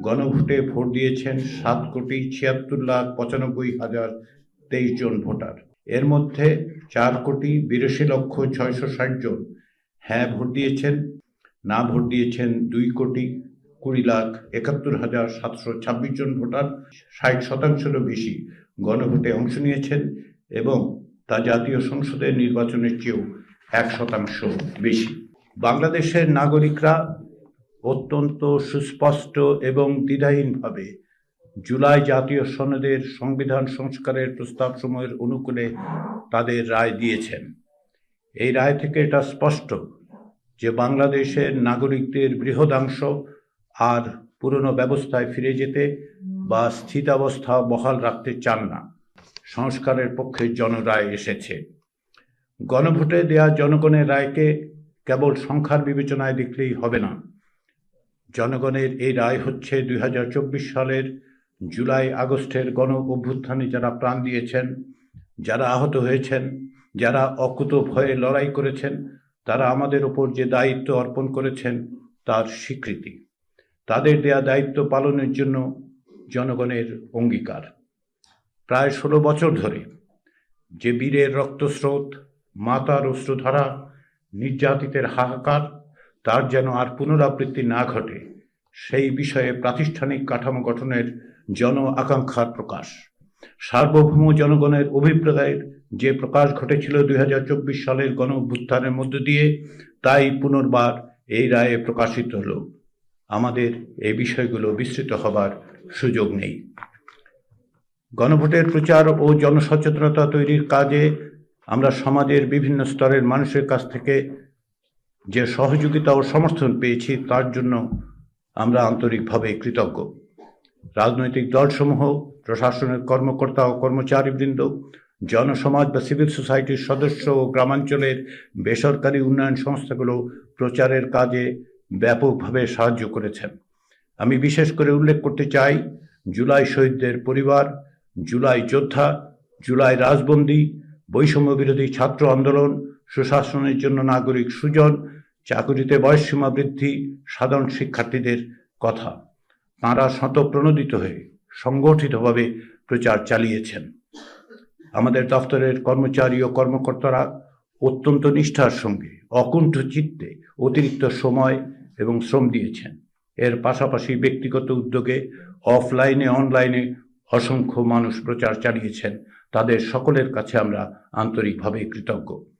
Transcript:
গণভোটে ভোট দিয়েছেন 7,76,95,023 জন ভোটার। এর মধ্যে 4,82,660,000 জন হ্যাঁ ভোট দিয়েছেন, না ভোট দিয়েছেন 2,20,71,726 জন ভোটার। 60%-এরও বেশি গণভোটে অংশ নিয়েছেন এবং তা জাতীয় সংসদের নির্বাচনের চেয়েও 1% বেশি। বাংলাদেশের নাগরিকরা অত্যন্ত সুস্পষ্ট এবং দ্বিধাহীনভাবে জুলাই জাতীয় সনদের সংবিধান সংস্কারের প্রস্তাবসমূহের অনুকূলে তাদের রায় দিয়েছেন। এই রায় থেকে এটা স্পষ্ট যে বাংলাদেশের নাগরিকদের বৃহদাংশ আর পুরনো ব্যবস্থায় ফিরে যেতে বা স্থিতাবস্থা বহাল রাখতে চান না। সংস্কারের পক্ষে জনরায় এসেছে। গণভোটে দেয়া জনগণের রায়কে কেবল সংখ্যার বিবেচনায় দেখলেই হবে না। জনগণের এই রায় হচ্ছে 2024 সালের জুলাই আগস্টের গণ অভ্যুত্থানে যারা প্রাণ দিয়েছেন, যারা আহত হয়েছেন, যারা অকুত ভয়ে লড়াই করেছেন, তারা আমাদের ওপর যে দায়িত্ব অর্পণ করেছেন তার স্বীকৃতি। তাদের দেয়া দায়িত্ব পালনের জন্য জনগণের অঙ্গীকার। প্রায় 16 বছর ধরে যে বীরের রক্তস্রোত, মাতার অশ্রুধারা, নির্যাতিতের হাহাকার, তার যেন আর পুনরাবৃত্তি না ঘটে সেই বিষয়ে প্রাতিষ্ঠানিক কাঠামো গঠনের জন আকাঙ্ক্ষার প্রকাশ। সার্বভৌম জনগণের অভিপ্রায়ের যে প্রকাশ ঘটেছিল 2024 সালের গণ অভ্যুত্থানের মধ্য দিয়ে, তাই পুনর্বার এই রায়ে প্রকাশিত হল। আমাদের এই বিষয়গুলো বিস্তৃত হবার সুযোগ নেই। গণভোটের প্রচার ও জনসচেতনতা তৈরির কাজে আমরা সমাজের বিভিন্ন স্তরের মানুষের কাছ থেকে যে সহযোগিতা ও সমর্থন পেয়েছি তার জন্য আমরা আন্তরিকভাবে কৃতজ্ঞ। রাজনৈতিক দলসমূহ, প্রশাসনের কর্মকর্তা ও কর্মচারীবৃন্দ, জনসমাজ বা সিভিল সোসাইটির সদস্য ও গ্রামাঞ্চলের বেসরকারি উন্নয়ন সংস্থাগুলো প্রচারের কাজে ব্যাপকভাবে সাহায্য করেছেন। আমি বিশেষ করে উল্লেখ করতে চাই জুলাই শহীদদের পরিবার, জুলাই যোদ্ধা, জুলাই রাজবন্দী, বৈষম্য বিরোধী ছাত্র আন্দোলন, সুশাসনের জন্য নাগরিক সুজন, চাকুরিতে বয়সসীমা বৃদ্ধি, সাধারণ শিক্ষার্থীদের কথা। তাঁরা স্বতঃপ্রণোদিত হয়ে সংগঠিতভাবে প্রচার চালিয়েছেন। আমাদের দফতরের কর্মচারী ও কর্মকর্তারা অত্যন্ত নিষ্ঠার সঙ্গে অকুণ্ঠ চিত্তে অতিরিক্ত সময় এবং শ্রম দিয়েছেন। এর পাশাপাশি ব্যক্তিগত উদ্যোগে অফলাইনে অনলাইনে অসংখ্য মানুষ প্রচার চালিয়েছেন। তাদের সকলের কাছে আমরা আন্তরিকভাবে কৃতজ্ঞ।